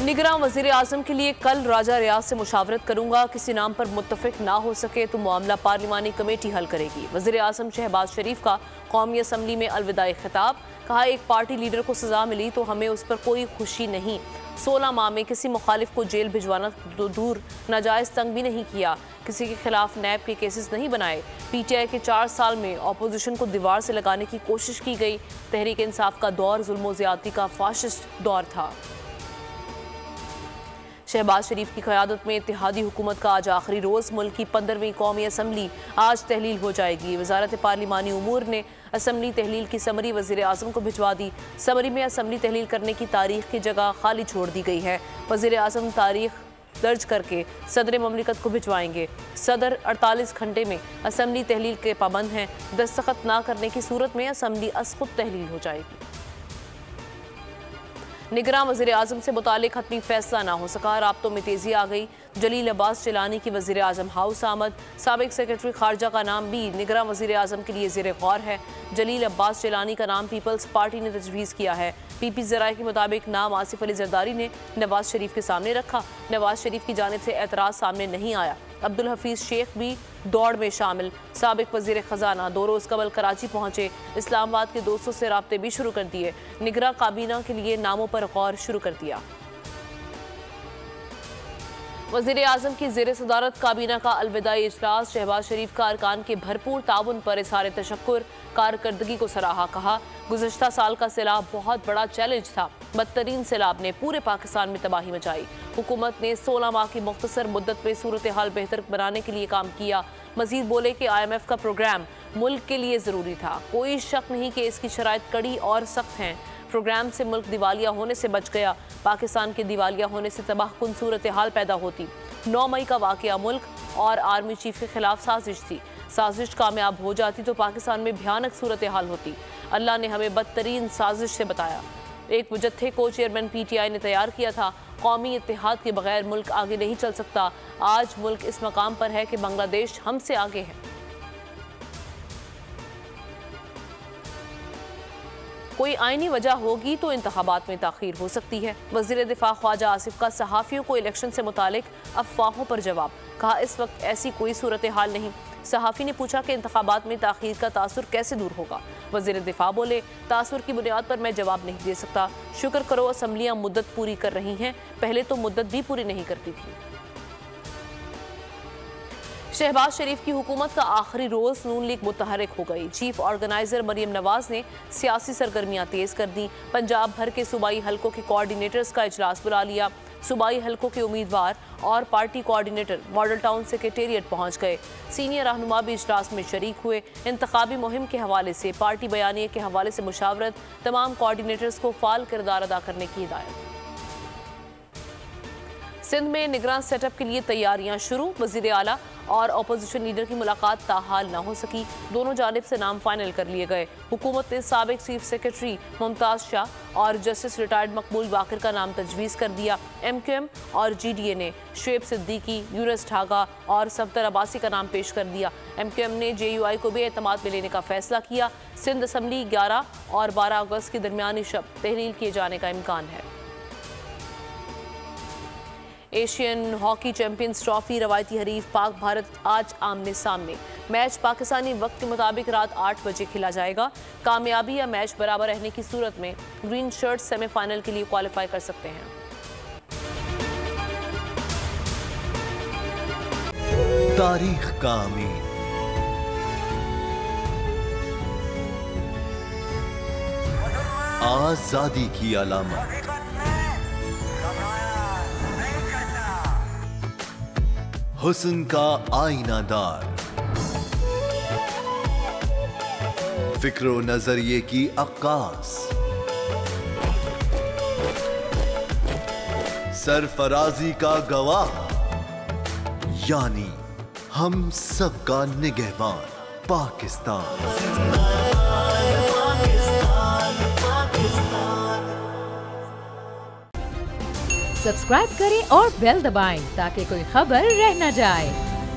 निगरान वज़ीर आज़म के लिए कल राजा रियाज से मुशावरत करूंगा। किसी नाम पर मुत्तफिक ना हो सके तो मामला पार्लिमानी कमेटी हल करेगी। वज़ीर आज़म शहबाज शरीफ का कौमी असम्बली में अलविदाई खिताब। कहा, एक पार्टी लीडर को सजा मिली तो हमें उस पर कोई खुशी नहीं। 16 माह में किसी मुखालिफ को जेल भिजवाना तो दूर, नाजायज़ तंग भी नहीं किया। किसी के खिलाफ नैब के केसेस नहीं बनाए। PTI के 4 साल में अपोजिशन को दीवार से लगाने की कोशिश की गई। तहरीक इंसाफ का दौर जुल्म ज़्यादती का फाशिस्ट दौर था। शहबाज शरीफ की क़यादत में इत्तेहादी हुकूमत का आज आखिरी रोज़। मुल्क की 15वीं कौमी असम्बली आज तहलील हो जाएगी। वजारत पार्लिमानी उमूर ने असम्बली तहलील की समरी वज़ीर आज़म को भिजवा दी। समरी में असम्बली तहलील करने की तारीख की जगह खाली छोड़ दी गई है। वज़ीर आज़म तारीख दर्ज करके सदर ममलिकत को भिजवाएंगे। सदर 48 घंटे में असम्बली तहलील के पाबंद हैं। दस्तखत ना करने की सूरत में असम्बली असखुद तहलील हो जाएगी। निगरान वज़ीर आज़म से मुतालिक हतमी फैसला ना हो सका। राब्तों में तेज़ी आ गई। जलील अब्बास जिलानी की वज़ीर आज़म हाउस आमद। साबिक सेक्रेटरी खारजा का नाम भी निगरान वज़ीर आज़म के लिए ज़ेर गौर है। जलील अब्बास जिलानी का नाम पीपल्स पार्टी ने तजवीज़ किया है। PP ज़राए के मुताबिक नाम आसिफ अली जरदारी ने नवाज शरीफ के सामने रखा। नवाज शरीफ की जानिब से एतराज़ सामने नहीं आया। अब्दुल हफीज़ शेख भी दौड़ में शामिल। साबिक वज़ीर ख़जाना 2 रोज़ कबल कराची पहुँचे। इस्लामाबाद के दोस्तों से राब्ते भी शुरू कर दिए। निगरां काबीना के लिए नामों पर गौर शुरू कर दिया। वज़ीर आज़म की ज़ेर सदारत काबीना का अलविदाई इजलास। शहबाज शरीफ का अरकान के भरपूर ताउन पर इज़हार तशक्कुर। कारकर्दगी को सराहा। कहा, गुज़श्ता साल का सैलाब बहुत बड़ा चैलेंज था। बदतरीन सैलाब ने पूरे पाकिस्तान में तबाही मचाई। हुकूमत ने 16 माह की मुख्तसर मुद्दत में सूरत हाल बेहतर बनाने के लिए काम किया। मजीद बोले कि IMF का प्रोग्राम मुल्क के लिए ज़रूरी था। कोई शक नहीं कि इसकी शराइत कड़ी और सख्त हैं। प्रोग्राम से मुल्क दिवालिया होने से बच गया। पाकिस्तान के दिवालिया होने से तबाहकुन सूरत हाल पैदा होती। 9 मई का वाक़या मुल्क और आर्मी चीफ के खिलाफ साजिश थी। साजिश कामयाब हो जाती तो पाकिस्तान में भयानक सूरत हाल होती। अल्लाह ने हमें बदतरीन साजिश से बताया। एक जत्थे को चेयरमैन PTI ने तैयार किया था। कौमी इत्तेहाद के बगैर मुल्क आगे नहीं चल सकता। आज मुल्क इस मकाम पर है कि बांग्लादेश हमसे आगे है। कोई आईनी वजह होगी तो इंतखाबात में ताखीर हो सकती है। वज़ीर दिफा ख्वाजा आसिफ का सहाफ़ियों को इलेक्शन से मुतालिक अफवाहों पर जवाब। कहा, इस वक्त ऐसी कोई सूरत हाल नहीं। सहाफ़ी ने पूछा कि इंतखाबात में ताखीर का तासुर कैसे दूर होगा। वज़ीर दिफा बोले, तासुर की बुनियाद पर मैं जवाब नहीं दे सकता। शुक्र करो असम्बलियाँ मुद्दत पूरी कर रही हैं, पहले तो मुद्दत भी पूरी नहीं करती थी। शहबाज शरीफ की हुकूमत का आखिरी रोज़ नून लीग मुतहरिक हो गई। चीफ ऑर्गेनाइजर मरियम नवाज ने सियासी सरगर्मियाँ तेज़ कर दी। पंजाब भर के सूबाई हलकों के कोऑर्डिनेटर्स का इजलास बुला लिया। सूबाई हलकों के उम्मीदवार और party coordinator model town secretariat पहुँच गए। सीनियर रहनुमा भी इजलास में शरीक हुए। इंतखाबी मुहिम के हवाले से, पार्टी बयानिए के हवाले से मुशावरत। तमाम कोऑर्डिनेटर्स को फाल किरदार अदा करने की हिदायत। सिंध में निगरान सेटअप के लिए तैयारियां शुरू। वज़ीर आला और अपोजिशन लीडर की मुलाकात ताहाल न हो सकी। दोनों जानिब से नाम फाइनल कर लिए गए। हुकूमत ने साबिक चीफ सेक्रेटरी मुमताज़ शाह और जस्टिस रिटायर्ड मकबूल बाकर का नाम तजवीज़ कर दिया। MQM और GDA ने शुएब सिद्दीकी, यूनुस ठागा और सफदर अब्बासी का नाम पेश कर दिया। MQM ने JUI को बेएतमाद में लेने का फैसला किया। सिंध असम्बली 11 और 12 अगस्त के दरमियानी शब तहलील किए जाने का इम्कान है। Asian hockey champions trophy रवायती हरीफ Pak Bharat आज आमने सामने। मैच पाकिस्तानी वक्त के मुताबिक रात 8 बजे खेला जाएगा। कामयाबी या मैच बराबर रहने की सूरत में ग्रीन शर्ट सेमीफाइनल के लिए क्वालिफाई कर सकते हैं। तारीख का अमीर, आजादी की अलामत, हुस्न का आईनादार, फिक्रो नजरिए की अक्कास, सरफराजी का गवाह, यानी हम सबका निगहबान पाकिस्तान। सब्सक्राइब करें और बेल दबाएं ताकि कोई खबर रह न जाए।